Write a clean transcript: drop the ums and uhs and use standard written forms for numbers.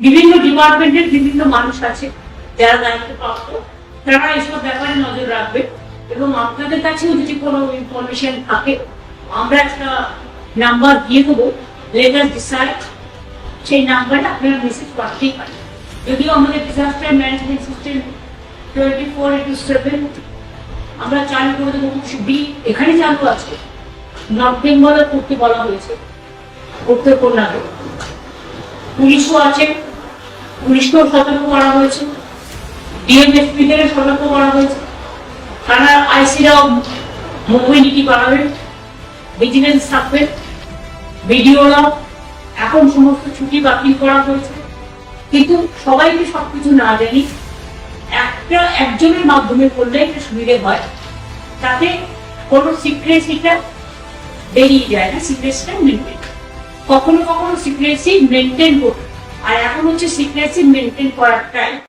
বিভিন্ন ডিপার্টমেন্টের বিভিন্ন মানুষ আছে যারা দায়িত্বপ্রাপ্ত, তারা এসব ব্যাপারে নজর রাখবে এবং আপনাদের কাছেও যদি কোনো ইনফরমেশন থাকে আমরা একটা নাম্বার দিয়ে দেবো, লেটার ডিসাইড, সেই নাম্বারে আপনারা মেসেজ পাঠাতেই পারেন। যদিও আমাদের ডিজাস্টার ম্যানেজমেন্ট সিস্টেম 24/7 আমরা চালু করে দেবো, এখানে চালু আছে, নর্থ বেঙ্গলে করতে বলা হয়েছে, করতে করলাম। পুলিশও আছে, পুলিশকেও সতর্ক করা হয়েছে, ডিএমএসপিদের সতর্ক করা হয়েছে, থানার আইসিরাও মোবিলিটি বাড়াবেন, ভিজিলেন্স থাকবে, বিডিওরাও এখন সমস্ত ছুটি বাতিল করা হয়েছে। কিন্তু সবাইকে সবকিছু না জানি একজনের মাধ্যমে করলে একটা সুবিধে হয়, তাতে কোনো সিক্রেসিটা বেরিয়ে যায় না, সিক্রেসিটা মেনটেন, কখনো কখনো সিক্রেসি মেনটেন করবে, আর এখন হচ্ছে সিক্রেসি মেনটেন করার টাইম।